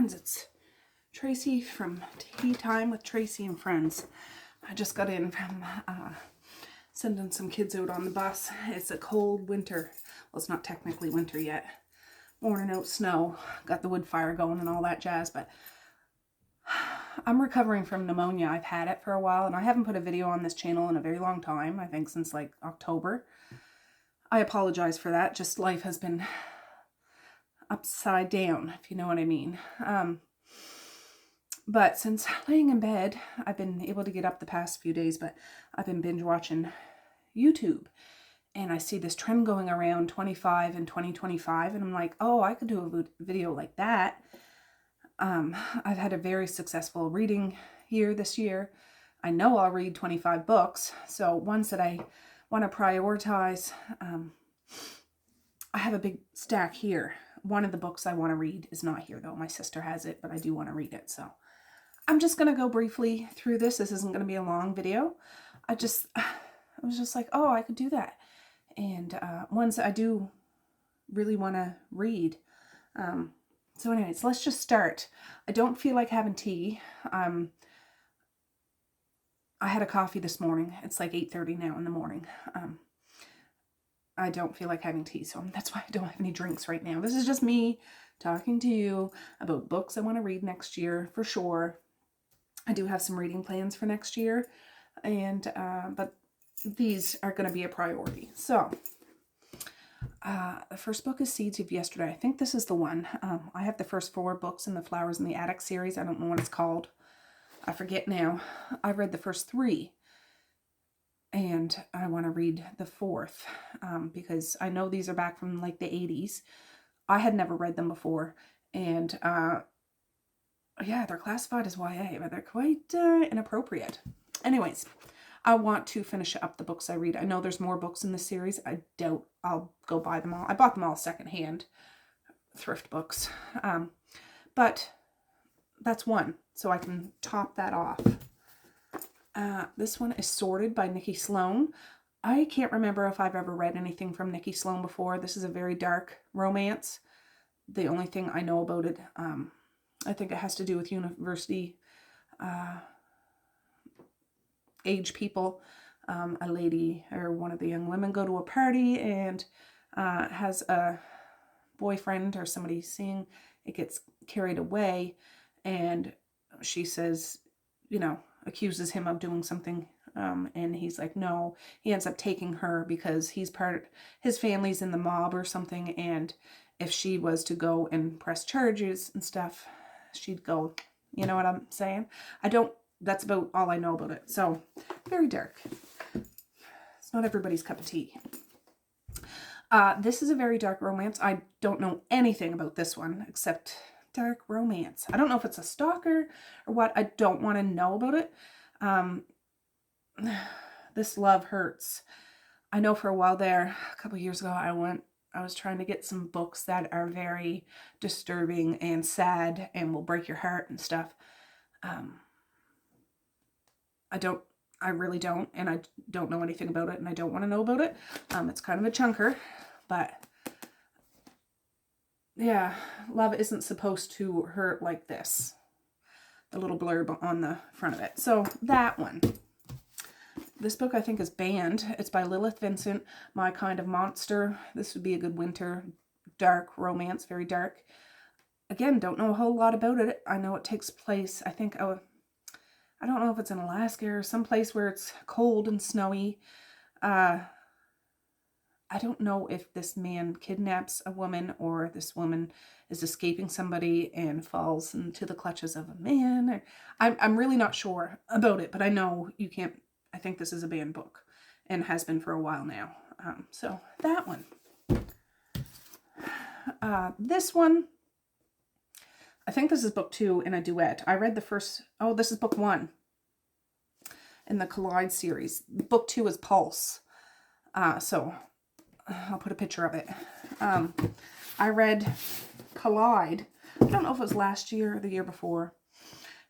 friends. It's Tracy from Tea Time with Tracy and Friends. I just got in from sending some kids out on the bus. It's a cold winter. Well, it's not technically winter yet. Morning out snow. Got the wood fire going and all that jazz, but I'm recovering from pneumonia. I've had it for a while, and I haven't put a video on this channel in a very long time. I think since like October. I apologize for that. Just life has been upside down, if you know what I mean. But since laying in bed, I've been able to get up the past few days, but I've been binge watching YouTube. And I see this trend going around 25 and 2025, and I'm like, oh, I could do a video like that. I've had a very successful reading year this year. I know I'll read 25 books, so ones that I want to prioritize. I have a big stack here. One of the books I want to read is not here, though. My sister has it, but I do want to read it, so I'm just going to go briefly through this. This isn't going to be a long video. I was just like, oh, I could do that. And ones that I do really want to read. So anyways, let's just start. I don't feel like having tea. I had a coffee this morning. It's like 8:30 now in the morning. I don't feel like having tea, so that's why I don't have any drinks right now. This is just me talking to you about books I want to read next year, for sure. I do have some reading plans for next year, and but these are going to be a priority. So, the first book is Seeds of Yesterday. I think this is the one. I have the first 4 books in the Flowers in the Attic series. I don't know what it's called. I forget now. I read the first 3. And I want to read the 4th because I know these are back from like the 80s. I had never read them before. And yeah, they're classified as YA, but they're quite inappropriate. Anyways, I want to finish up the books I read. I know there's more books in the series. I doubt I'll go buy them all. I bought them all secondhand, thrift books. But that's one, so I can top that off. This one is Sorted by Nikki Sloan. I can't remember if I've ever read anything from Nikki Sloan before. This is a very dark romance. The only thing I know about it, I think it has to do with university age people. A lady or one of the young women go to a party and has a boyfriend or somebody seeing it, gets carried away, and she says, you know, accuses him of doing something, and he's like, no. He ends up taking her because his family's in the mob or something, and if she was to go and press charges and stuff, she'd go, you know what I'm saying? That's about all I know about it. So, very dark. It's not everybody's cup of tea. This is a very dark romance. I don't know anything about this one except dark romance. I don't know if it's a stalker or what. I don't want to know about it. This Love Hurts. I know for a while there, a couple years ago, I was trying to get some books that are very disturbing and sad and will break your heart and stuff. I really don't, and I don't know anything about it, and I don't want to know about it. It's kind of a chunker, but yeah, love isn't supposed to hurt like this. The little blurb on the front of it. So that one. This book I think is banned. It's by Lilith Vincent, My Kind of Monster. This would be a good winter dark romance, very dark. Again, don't know a whole lot about it. I know it takes place, I think, I don't know if it's in Alaska or someplace where it's cold and snowy. I don't know if this man kidnaps a woman or this woman is escaping somebody and falls into the clutches of a man. I'm really not sure about it, but I know you can't. I think this is a banned book and has been for a while now. So that one. This one, I think this is book 2 in a duet. I read the first, this is book 1 in the Collide series. Book 2 is Pulse. So I'll put a picture of it. I read Collide. I don't know if it was last year or the year before.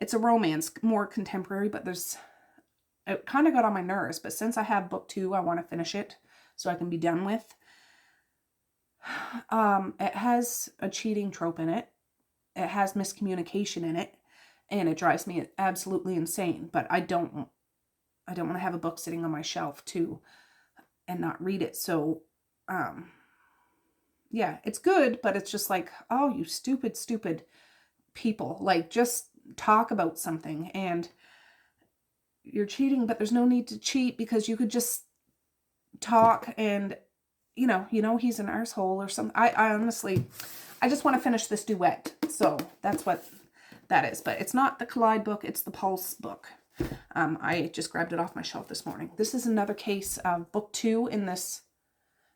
It's a romance, more contemporary, but it kind of got on my nerves. But since I have book 2, I want to finish it so I can be done with. It has a cheating trope in it. it has miscommunication in it, and it drives me absolutely insane. But I don't want to have a book sitting on my shelf too and not read it. So, yeah, it's good, but it's just like, oh, you stupid, stupid people. Like, just talk about something, and you're cheating, but there's no need to cheat, because you could just talk, and you know he's an arsehole or something. I honestly, I just want to finish this duet. So that's what that is. But it's not the Collide book, it's the Pulse book. I just grabbed it off my shelf this morning. This is another case of book 2 in this,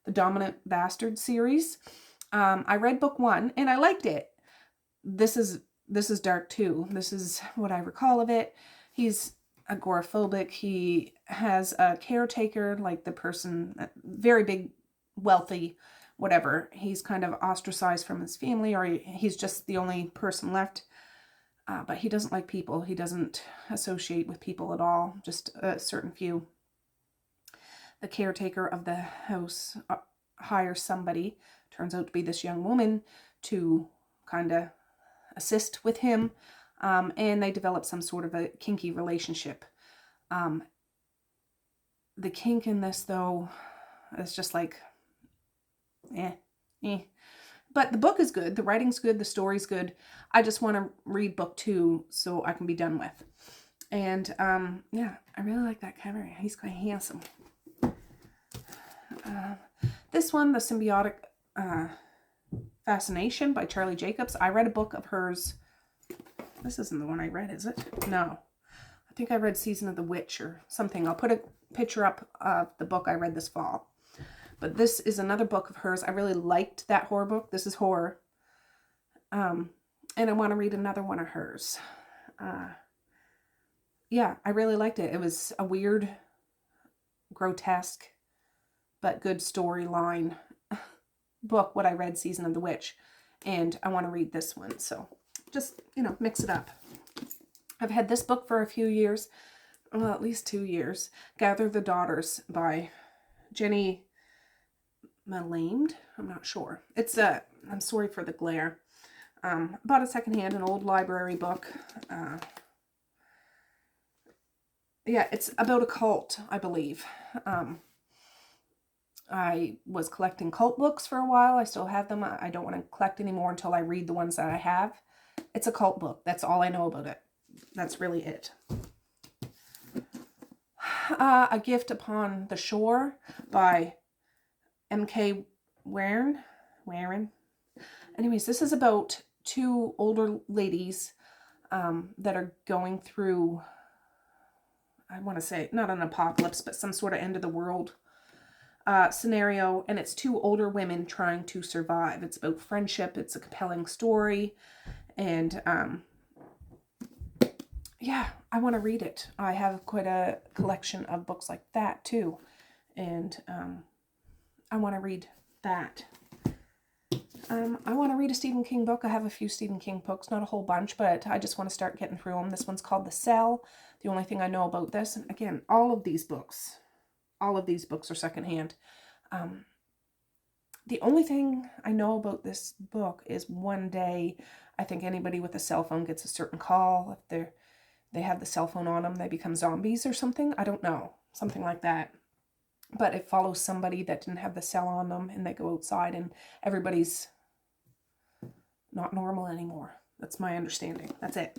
the Dominant Bastard series. I read book 1 and I liked it. This is dark too. This is what I recall of it. He's agoraphobic. He has a caretaker, like the person, very big, wealthy, whatever. He's kind of ostracized from his family, or he's just the only person left. But he doesn't like people. He doesn't associate with people at all, just a certain few. The caretaker of the house hires somebody, turns out to be this young woman, to kind of assist with him, and they develop some sort of a kinky relationship. The kink in this, though, is just like, But the book is good, the writing's good, the story's good. I just want to read book 2 so I can be done with. And yeah, I really like that cover. He's quite handsome. This one, The Symbiotic Fascination by Charlie Jacobs. I read a book of hers. This isn't the one I read, is it? No. I think I read Season of the Witch or something. I'll put a picture up of the book I read this fall. But this is another book of hers. I really liked that horror book. This is horror. And I want to read another one of hers. Yeah, I really liked it. It was a weird, grotesque, but good storyline book, what I read, Season of the Witch. And I want to read this one. So just, mix it up. I've had this book for a few years. Well, at least 2 years. Gather the Daughters by Jenny Malamed. I'm not sure. It's I'm sorry for the glare. Bought it secondhand, an old library book. Yeah, it's about a cult, I believe. I was collecting cult books for a while. I still have them. I don't want to collect anymore until I read the ones that I have. It's a cult book. That's all I know about it. That's really it. A Gift Upon the Shore by M.K. Warren. Anyways, this is about 2 older ladies that are going through, I want to say, not an apocalypse, but some sort of end of the world scenario. And it's 2 older women trying to survive. It's about friendship. It's a compelling story. And yeah, I want to read it. I have quite a collection of books like that too. And I want to read that. I want to read a Stephen King book. I have a few Stephen King books, not a whole bunch, but I just want to start getting through them. This one's called The Cell. The only thing I know about this, and again, all of these books are secondhand. The only thing I know about this book is one day, I think anybody with a cell phone gets a certain call. If they have the cell phone on them, they become zombies or something. I don't know. Something like that. But it follows somebody that didn't have the cell on them, and they go outside and everybody's not normal anymore. That's my understanding. That's it.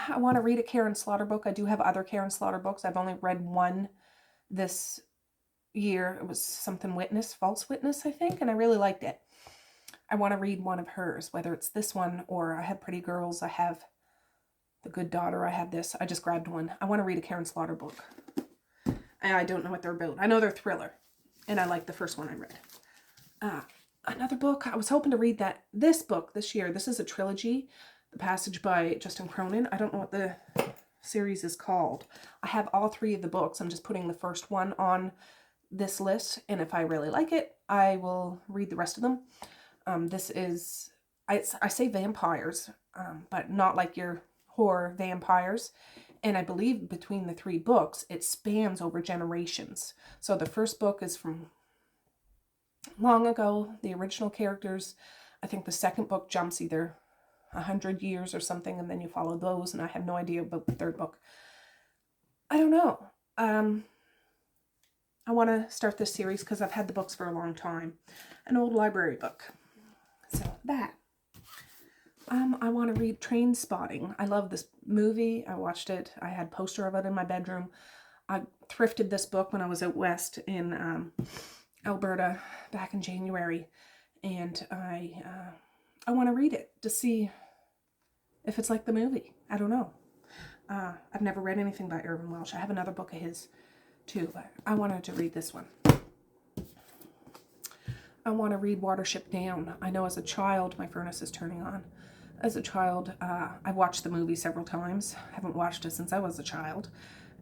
I want to read a Karen Slaughter book. I do have other Karen Slaughter books. I've only read one this year. It was something False Witness, I think, and I really liked it. I want to read one of hers, whether it's this one or I have Pretty Girls. I have The Good Daughter. I have this. I just grabbed one. I want to read a Karen Slaughter book. I don't know what they're about. I know they're thriller, and I like the first one I read. Another book, I was hoping to read this book this year. This is a trilogy, The Passage by Justin Cronin. I don't know what the series is called. I have all 3 of the books. I'm just putting the first one on this list, and if I really like it, I will read the rest of them. This is, I say vampires, but not like your horror vampires. And I believe between the 3 books, it spans over generations. So the first book is from long ago, the original characters. I think the second book jumps either 100 years or something, and then you follow those, and I have no idea about the third book. I don't know. I want to start this series because I've had the books for a long time. An old library book. So that. I want to read Train Spotting. I love this movie. I watched it. I had a poster of it in my bedroom. I thrifted this book when I was out west in Alberta back in January. And I want to read it to see if it's like the movie. I don't know. I've never read anything by Irvin Welsh. I have another book of his too, but I wanted to read this one. I want to read Watership Down. I know as a child, my furnace is turning on. As a child, I watched the movie several times. I haven't watched it since I was a child.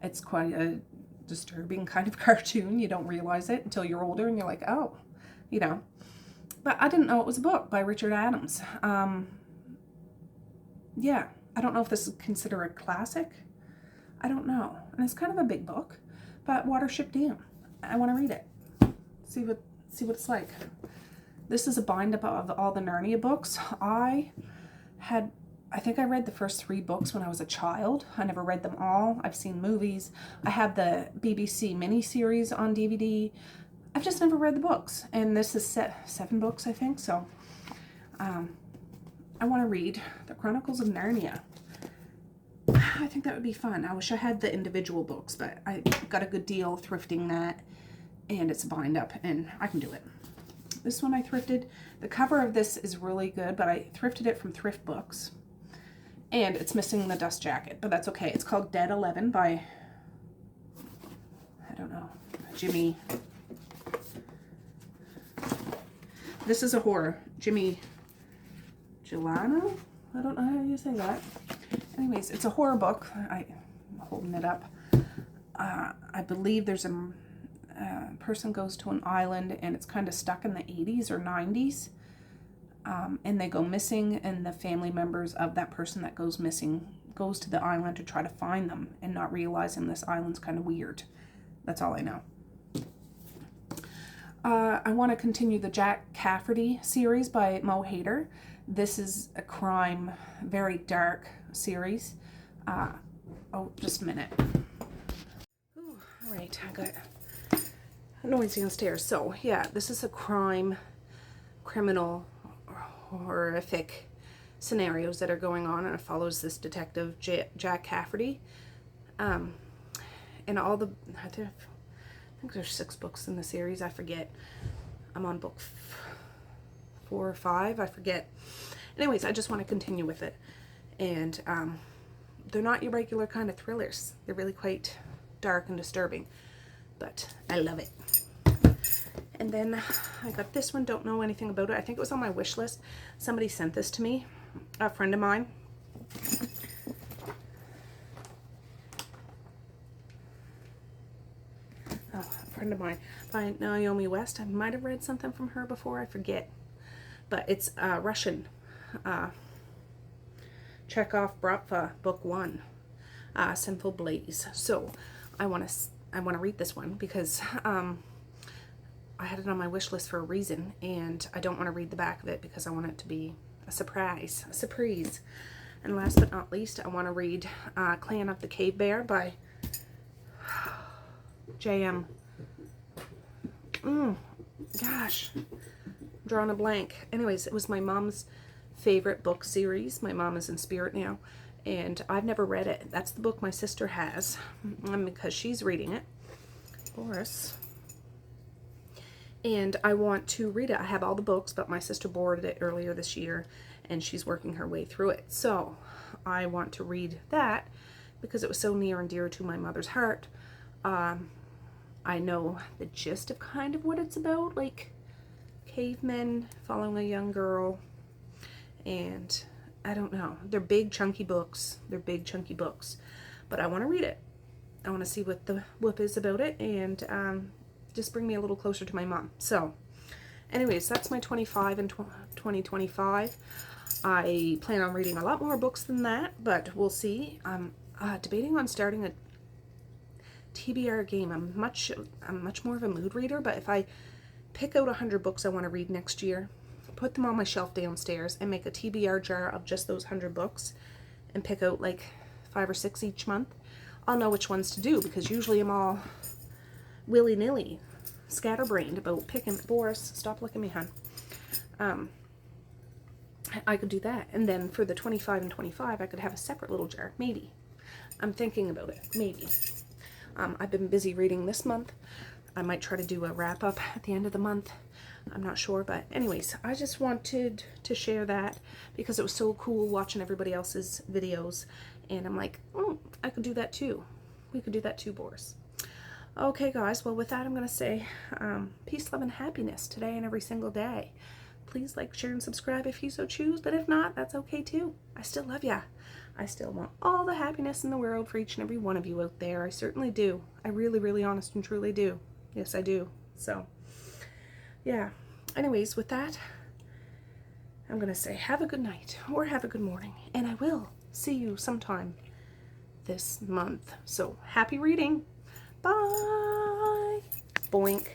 It's quite a disturbing kind of cartoon. You don't realize it until you're older and you're like, oh, you know. But I didn't know it was a book by Richard Adams. Yeah, I don't know if this is considered a classic. I don't know. And it's kind of a big book, but Watership Down. I want to read it. See what it's like. This is a bind up of all the Narnia books. I think I read the first 3 books when I was a child. I never read them all. I've seen movies. I have the BBC miniseries on DVD. I've just never read the books. And this is 7 books, I think. So I want to read the Chronicles of Narnia. I think that would be fun. I wish I had the individual books, but I got a good deal thrifting that. And it's a bind up, and I can do it. This one I thrifted. The cover of this is really good, but I thrifted it from Thrift Books. And it's missing the dust jacket, but that's okay. It's called Dead 11 by, I don't know, Jimmy. This is a horror. Jimmy Gelano? I don't know how you say that. Anyways, it's a horror book. I'm holding it up. I believe there's a person goes to an island and it's kind of stuck in the 80s or 90s. And they go missing, and the family members of that person that goes missing goes to the island to try to find them, and not realizing this island's kind of weird. That's all I know. I want to continue the Jack Cafferty series by Mo Hader. This is a crime, very dark series. Oh, just a minute. Ooh, all right, I got noisy on stairs. So yeah, this is a criminal, horrific scenarios that are going on, and it follows this detective Jack Cafferty. And all the, I think there's 6 books in the series. I forget. I'm on book 4 or 5. I forget. Anyways, I just want to continue with it. And they're not your regular kind of thrillers. They're really quite dark and disturbing. But I love it. And then I got this one. Don't know anything about it. I think it was on my wish list. Somebody sent this to me. A friend of mine. Oh, a friend of mine by Naomi West. I might have read something from her before. I forget. But it's Russian. Chekhov Bratva, Book 1. Sinful Blaze. So I want to read this one because I had it on my wish list for a reason, and I don't want to read the back of it because I want it to be a surprise. And last but not least, I want to read Clan of the Cave Bear by J.M. Gosh, I'm drawing a blank. Anyways, it was my mom's favorite book series. My mom is in spirit now, and I've never read it. That's the book my sister has, because she's reading it, of course. And I want to read it. I have all the books, but my sister borrowed it earlier this year, and she's working her way through it. So I want to read that because it was so near and dear to my mother's heart. I know the gist of kind of what it's about, like cavemen following a young girl, and I don't know. They're big, chunky books. But I want to read it. I want to see what the whoop is about it, and just bring me a little closer to my mom. So anyways, that's my 25 and 2025. I plan on reading a lot more books than that, but we'll see. I'm debating on starting a TBR game. I'm much more of a mood reader, but if I pick out 100 books I want to read next year, put them on my shelf downstairs and make a TBR jar of just those 100 books and pick out like 5 or 6 each month, I'll know which ones to do, because usually I'm all willy-nilly, scatterbrained about picking. Boris, stop looking at me, hun. I could do that. And then for the 25 and 25, I could have a separate little jar. Maybe. I'm thinking about it. Maybe. I've been busy reading this month. I might try to do a wrap-up at the end of the month. I'm not sure. But anyways, I just wanted to share that because it was so cool watching everybody else's videos. And I'm like, oh, I could do that too. We could do that too, Boris. Okay, guys. Well, with that, I'm going to say peace, love, and happiness today and every single day. Please like, share, and subscribe if you so choose. But if not, that's okay too. I still love ya. I still want all the happiness in the world for each and every one of you out there. I certainly do. I really, really honest and truly do. Yes, I do. So, yeah. Anyways, with that, I'm going to say have a good night or have a good morning. And I will see you sometime this month. So, happy reading. Bye. Boink.